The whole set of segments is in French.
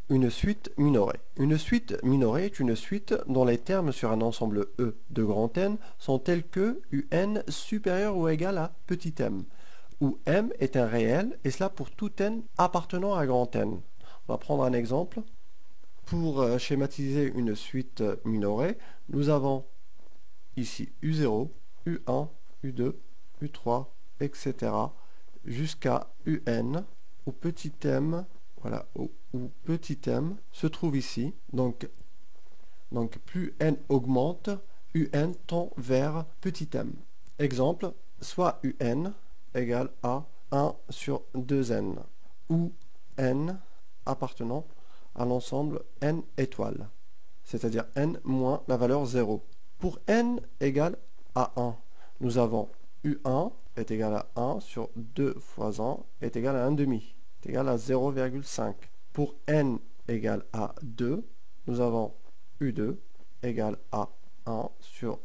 Une suite minorée. Une suite minorée est une suite dont les termes sur un ensemble E de grand N sont tels que UN supérieur ou égal à petit m, où m est un réel, et cela pour tout n appartenant à grand N. On va prendre un exemple. Pour schématiser une suite minorée, nous avons ici U0, U1, U2, U3, etc. jusqu'à UN, où petit m, voilà, où petit m se trouve ici. Donc plus n augmente, UN tend vers petit m. Exemple, soit UN égale à 1 sur 2n, où n appartenant à l'ensemble n étoiles, c'est-à-dire n moins la valeur 0. Pour n égale à 1, nous avons U1 est égal à 1 sur 2 fois 1 est égal à 1 demi, est égal à 0,5. Pour n égale à 2, nous avons U2 égale à 1 sur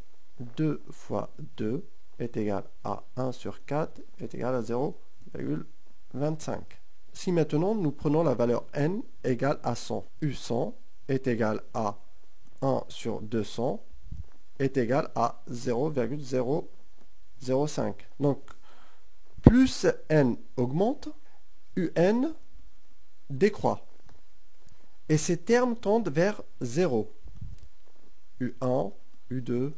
2 fois 2 est égal à 1 sur 4 est égal à 0,25. Si maintenant nous prenons la valeur n égale à 100, U100 est égal à 1 sur 200 est égal à 0,005. Donc, plus n augmente, UN décroît. Et ces termes tendent vers 0. U1, U2,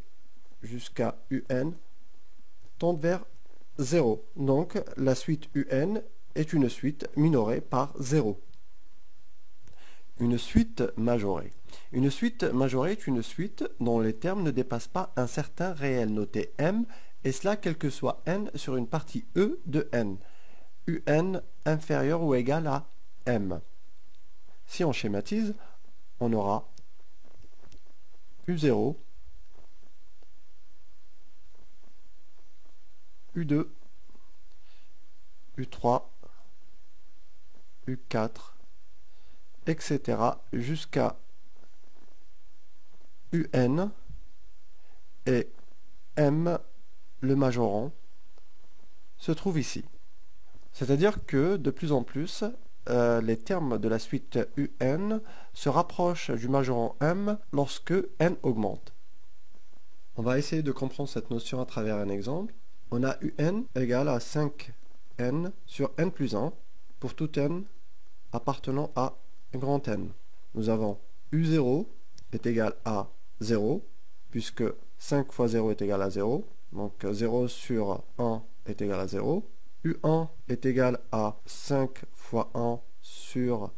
jusqu'à UN tendent vers 0. Donc, la suite UN est une suite minorée par 0. Une suite majorée. Une suite majorée est une suite dont les termes ne dépassent pas un certain réel noté m, et cela quel que soit n sur une partie E de n, un inférieur ou égal à m. Si on schématise, on aura U0, U2, U3, U4, etc. jusqu'à UN et M, le majorant, se trouve ici. C'est-à-dire que de plus en plus, les termes de la suite UN se rapprochent du majorant M lorsque n augmente. On va essayer de comprendre cette notion à travers un exemple. On a UN égale à 5n sur n plus 1 pour tout n appartenant à grand N. Nous avons U0 est égal à 0, puisque 5 fois 0 est égal à 0, donc 0 sur 1 est égal à 0. U1 est égal à 5 fois 1 sur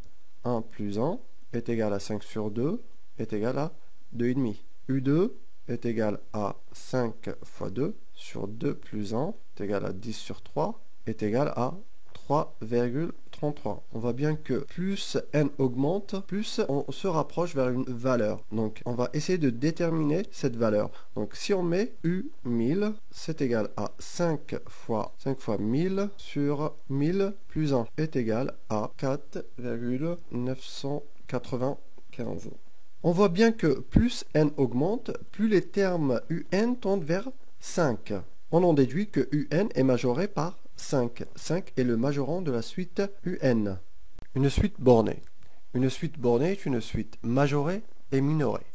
1 plus 1 est égal à 5 sur 2 est égal à 2,5. U2 est égal à 5 fois 2 sur 2 plus 1 est égal à 10 sur 3 est égal à 3,33. On voit bien que plus n augmente, plus on se rapproche vers une valeur. Donc on va essayer de déterminer cette valeur. Donc si on met U1000, c'est égal à 5 fois 1000 sur 1000 plus 1 est égal à 4,995. On voit bien que plus n augmente, plus les termes UN tendent vers 5. On en déduit que UN est majoré par 5. 5 est le majorant de la suite UN. Une suite bornée. Une suite bornée est une suite majorée et minorée.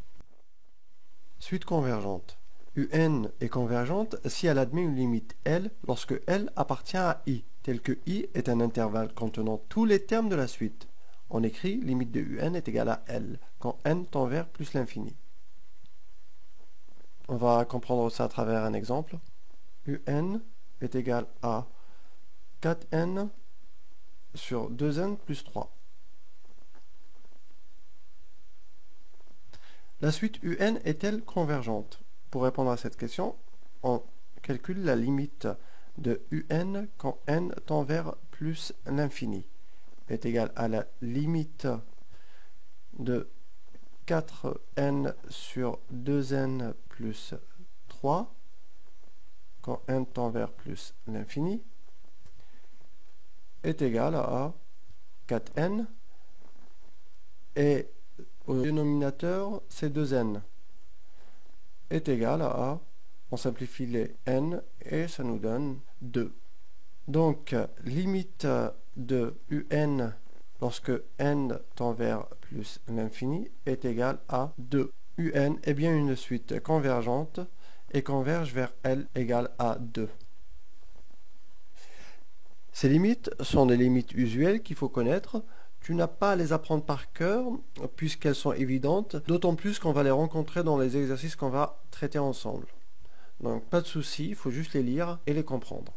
Suite convergente. UN est convergente si elle admet une limite L lorsque L appartient à I, tel que I est un intervalle contenant tous les termes de la suite. On écrit limite de UN est égale à L, quand n tend vers plus l'infini. On va comprendre ça à travers un exemple. UN est égal à 4n sur 2n plus 3. La suite UN est-elle convergente? Pour répondre à cette question, on calcule la limite de UN quand n tend vers plus l'infini est égal à la limite de 4n sur 2n plus 3 quand n tend vers plus l'infini est égal à 4n et au dénominateur c'est 2n est égal à, on simplifie les n et ça nous donne 2. Donc limite de un lorsque n tend vers plus l'infini est égal à 2. Un est bien une suite convergente et converge vers L égale à 2. Ces limites sont des limites usuelles qu'il faut connaître. Tu n'as pas à les apprendre par cœur puisqu'elles sont évidentes, d'autant plus qu'on va les rencontrer dans les exercices qu'on va traiter ensemble. Donc pas de souci, il faut juste les lire et les comprendre.